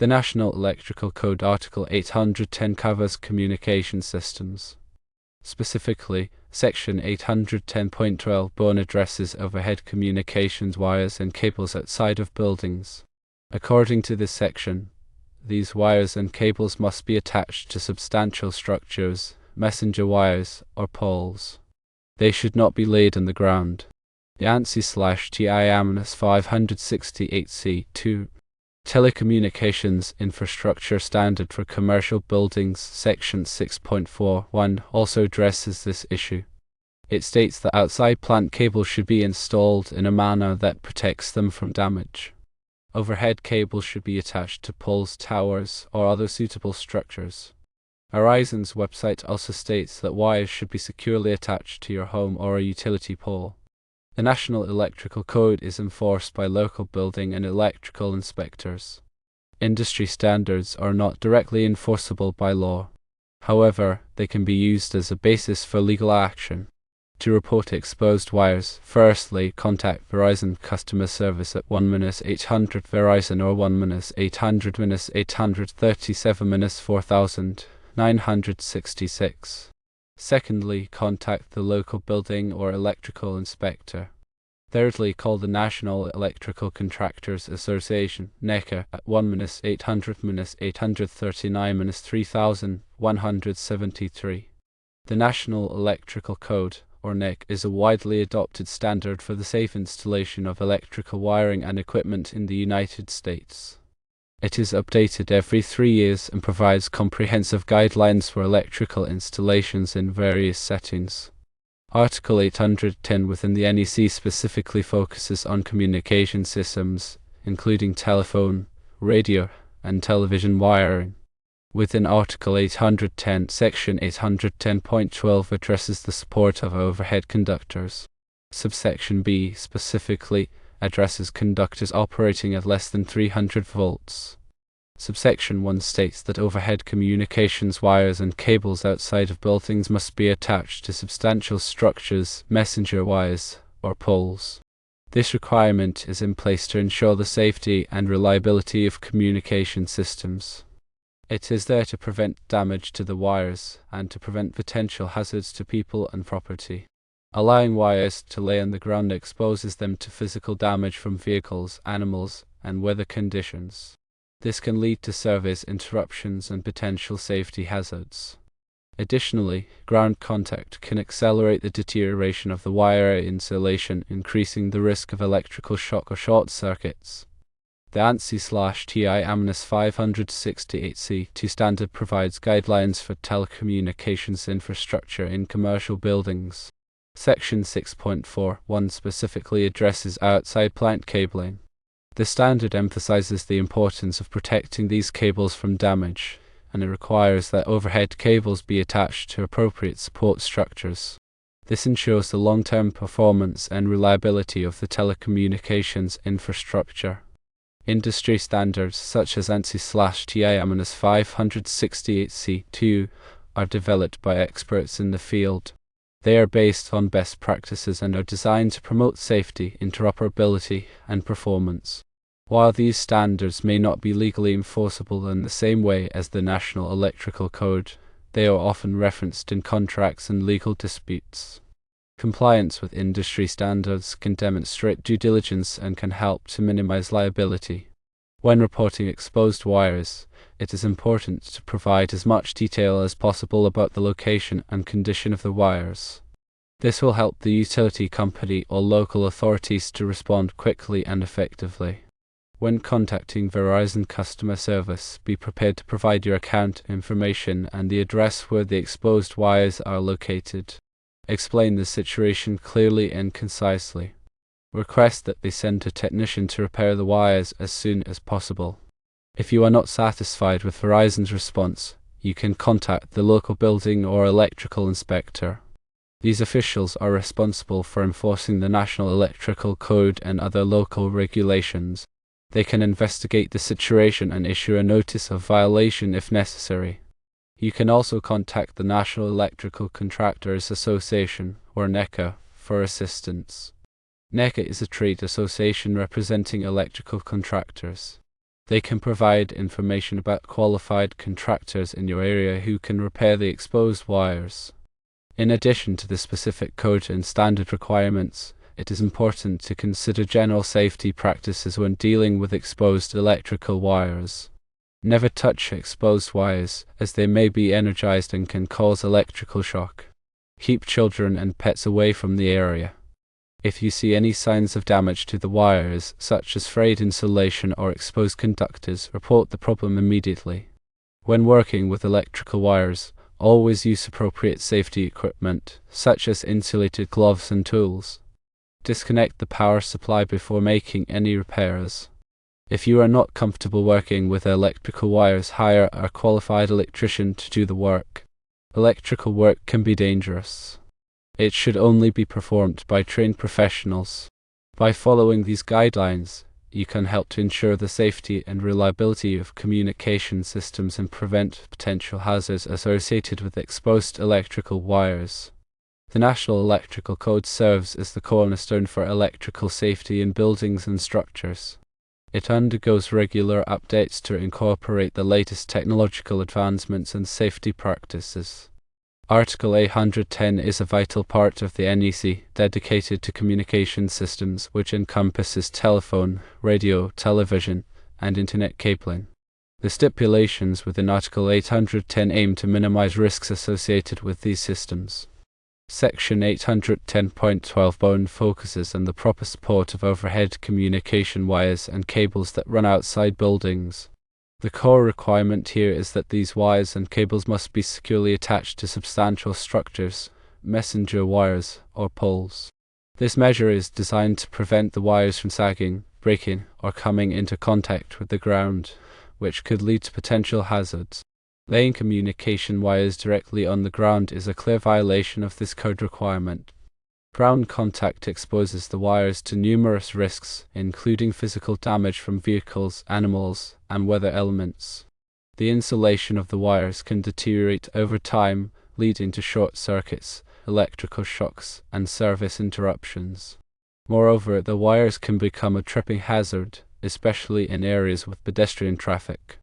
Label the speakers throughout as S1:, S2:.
S1: The National Electrical Code Article 810 covers communication systems. Specifically, Section 810.12 addresses overhead communications wires and cables outside of buildings. According to this section, these wires and cables must be attached to substantial structures, messenger wires, or poles. They should not be laid in the ground. The ANSI/TI 568C2 Telecommunications Infrastructure Standard for Commercial Buildings Section 6.41 also addresses this issue. It states that outside plant cables should be installed in a manner that protects them from damage. Overhead cables should be attached to poles, towers, or other suitable structures. Verizon's website also states that wires should be securely attached to your home or a utility pole. The National Electrical Code is enforced by local building and electrical inspectors. Industry standards are not directly enforceable by law. However, they can be used as a basis for legal action. To report exposed wires, firstly, contact Verizon customer service at 1-800 Verizon or 1-800-837-4966. Secondly, contact the local building or electrical inspector. Thirdly, call the National Electrical Contractors Association, NECA, at 1-800-839-3173. The National Electrical Code, or NEC, is a widely adopted standard for the safe installation of electrical wiring and equipment in the United States. It is updated every 3 years and provides comprehensive guidelines for electrical installations in various settings. Article 810 within the NEC specifically focuses on communication systems, including telephone, radio, and television wiring. Within Article 810, Section 810.12 addresses the support of overhead conductors. Subsection B specifically addresses conductors operating at less than 300 volts. Subsection 1 states that overhead communications wires and cables outside of buildings must be attached to substantial structures, messenger wires, or poles. This requirement is in place to ensure the safety and reliability of communication systems. It is there to prevent damage to the wires and to prevent potential hazards to people and property. Allowing wires to lay on the ground exposes them to physical damage from vehicles, animals, and weather conditions. This can lead to service interruptions and potential safety hazards. Additionally, ground contact can accelerate the deterioration of the wire insulation, increasing the risk of electrical shock or short circuits. The ANSI/TI 568C2 standard provides guidelines for telecommunications infrastructure in commercial buildings. Section 6.41 specifically addresses outside plant cabling. The standard emphasizes the importance of protecting these cables from damage, and it requires that overhead cables be attached to appropriate support structures. This ensures the long-term performance and reliability of the telecommunications infrastructure. Industry standards such as ANSI/TI 568C2 are developed by experts in the field. They are based on best practices and are designed to promote safety, interoperability, and performance. While these standards may not be legally enforceable in the same way as the National Electrical Code, they are often referenced in contracts and legal disputes. Compliance with industry standards can demonstrate due diligence and can help to minimize liability. When reporting exposed wires, it is important to provide as much detail as possible about the location and condition of the wires. This will help the utility company or local authorities to respond quickly and effectively. When contacting Verizon customer service, be prepared to provide your account information and the address where the exposed wires are located. Explain the situation clearly and concisely. Request that they send a technician to repair the wires as soon as possible. If you are not satisfied with Verizon's response, you can contact the local building or electrical inspector. These officials are responsible for enforcing the National Electrical Code and other local regulations. They can investigate the situation and issue a notice of violation if necessary. You can also contact the National Electrical Contractors Association, or NECA, for assistance. NECA is a trade association representing electrical contractors. They can provide information about qualified contractors in your area who can repair the exposed wires. In addition to the specific code and standard requirements, it is important to consider general safety practices when dealing with exposed electrical wires. Never touch exposed wires, as they may be energized and can cause electrical shock. Keep children and pets away from the area. If you see any signs of damage to the wires, such as frayed insulation or exposed conductors, report the problem immediately. When working with electrical wires, always use appropriate safety equipment, such as insulated gloves and tools. Disconnect the power supply before making any repairs. If you are not comfortable working with electrical wires, hire a qualified electrician to do the work. Electrical work can be dangerous. It should only be performed by trained professionals. By following these guidelines, you can help to ensure the safety and reliability of communication systems and prevent potential hazards associated with exposed electrical wires. The National Electrical Code serves as the cornerstone for electrical safety in buildings and structures. It undergoes regular updates to incorporate the latest technological advancements and safety practices. Article 810 is a vital part of the NEC, dedicated to communication systems, which encompasses telephone, radio, television, and internet cabling. The stipulations within Article 810 aim to minimize risks associated with these systems. Section 810.12 focuses on the proper support of overhead communication wires and cables that run outside buildings. The core requirement here is that these wires and cables must be securely attached to substantial structures, messenger wires, or poles. This measure is designed to prevent the wires from sagging, breaking, or coming into contact with the ground, which could lead to potential hazards. Laying communication wires directly on the ground is a clear violation of this code requirement. Ground contact exposes the wires to numerous risks, including physical damage from vehicles, animals, and weather elements. The insulation of the wires can deteriorate over time, leading to short circuits, electrical shocks, and service interruptions. Moreover, the wires can become a tripping hazard, especially in areas with pedestrian traffic.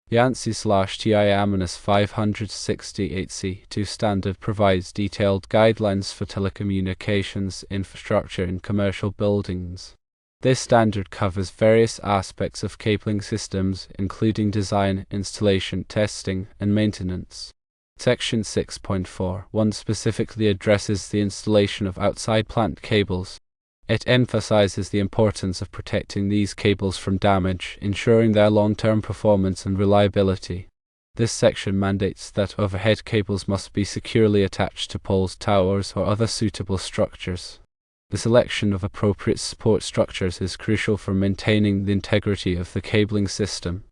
S1: The ANSI/TI 568C2 standard provides detailed guidelines for telecommunications infrastructure in commercial buildings. This standard covers various aspects of cabling systems, including design, installation, testing, and maintenance. Section 6.4.1 specifically addresses the installation of outside plant cables. It emphasizes the importance of protecting these cables from damage, ensuring their long-term performance and reliability. This section mandates that overhead cables must be securely attached to poles, towers, or other suitable structures. The selection of appropriate support structures is crucial for maintaining the integrity of the cabling system.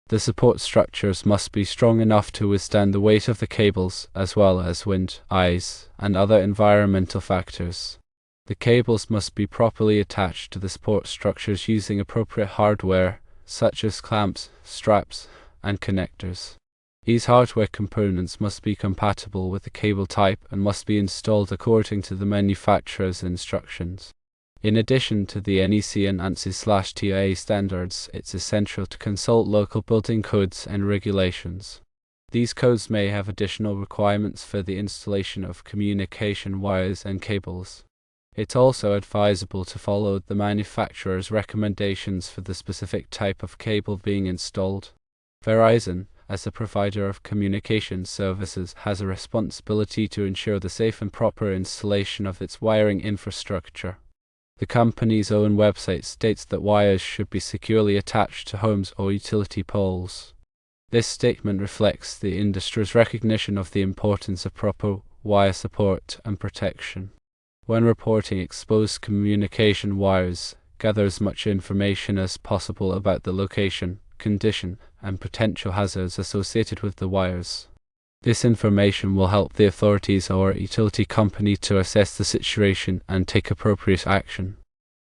S1: The support structures must be strong enough to withstand the weight of the cables, as well as wind, ice, and other environmental factors. The cables must be properly attached to the support structures using appropriate hardware, such as clamps, straps, and connectors. These hardware components must be compatible with the cable type and must be installed according to the manufacturer's instructions. In addition to the NEC and ANSI/TIA standards, it's essential to consult local building codes and regulations. These codes may have additional requirements for the installation of communication wires and cables. It's also advisable to follow the manufacturer's recommendations for the specific type of cable being installed. Verizon, as a provider of communication services, has a responsibility to ensure the safe and proper installation of its wiring infrastructure. The company's own website states that wires should be securely attached to homes or utility poles. This statement reflects the industry's recognition of the importance of proper wire support and protection. When reporting exposed communication wires, gather as much information as possible about the location, condition, and potential hazards associated with the wires. This information will help the authorities or utility company to assess the situation and take appropriate action.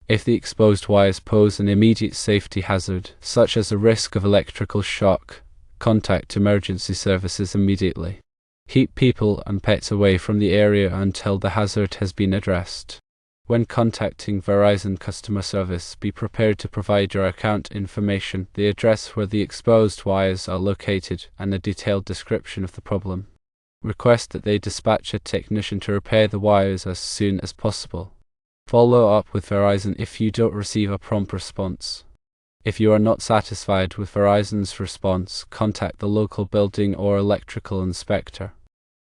S1: If the exposed wires pose an immediate safety hazard, such as a risk of electrical shock, contact emergency services immediately. Keep people and pets away from the area until the hazard has been addressed. When contacting Verizon customer service, be prepared to provide your account information, the address where the exposed wires are located, and a detailed description of the problem. Request that they dispatch a technician to repair the wires as soon as possible. Follow up with Verizon if you don't receive a prompt response. If you are not satisfied with Verizon's response, contact the local building or electrical inspector.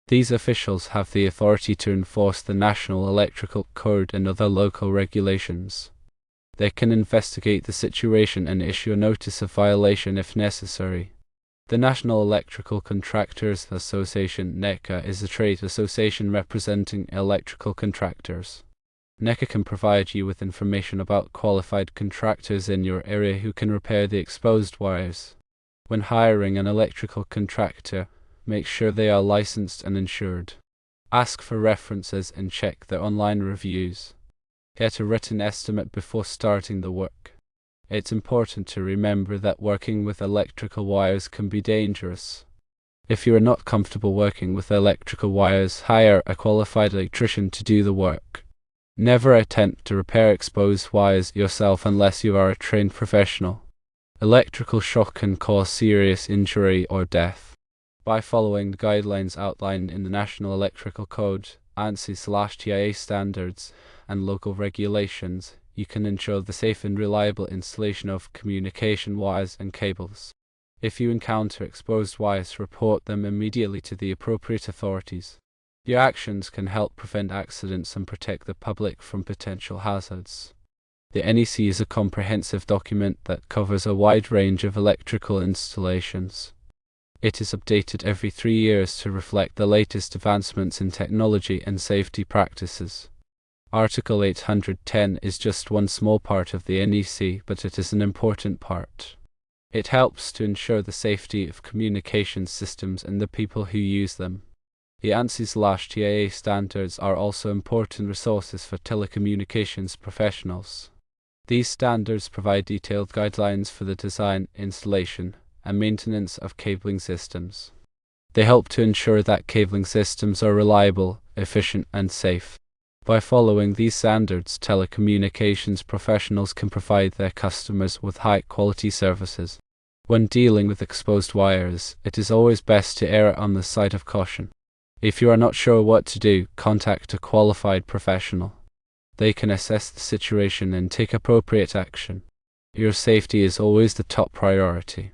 S1: These officials have the authority to enforce the National Electrical Code and other local regulations. They can investigate the situation and issue a notice of violation if necessary. The National Electrical Contractors Association (NECA) is a trade association representing electrical contractors. NECA can provide you with information about qualified contractors in your area who can repair the exposed wires. When hiring an electrical contractor, make sure they are licensed and insured. Ask for references and check their online reviews. Get a written estimate before starting the work. It's important to remember that working with electrical wires can be dangerous. If you are not comfortable working with electrical wires, hire a qualified electrician to do the work. Never attempt to repair exposed wires yourself unless you are a trained professional. Electrical shock can cause serious injury or death. By following the guidelines outlined in the National Electrical Code, ANSI/TIA standards, and local regulations, you can ensure the safe and reliable installation of communication wires and cables. If you encounter exposed wires, report them immediately to the appropriate authorities. Your actions can help prevent accidents and protect the public from potential hazards. The NEC is a comprehensive document that covers a wide range of electrical installations. It is updated every 3 years to reflect the latest advancements in technology and safety practices. Article 810 is just one small part of the NEC, but it is an important part. It helps to ensure the safety of communication systems and the people who use them. The ANSI/TIA standards are also important resources for telecommunications professionals. These standards provide detailed guidelines for the design, installation, and maintenance of cabling systems. They help to ensure that cabling systems are reliable, efficient, and safe. By following these standards, telecommunications professionals can provide their customers with high-quality services. When dealing with exposed wires, it is always best to err on the side of caution. If you are not sure what to do, contact a qualified professional. They can assess the situation and take appropriate action. Your safety is always the top priority.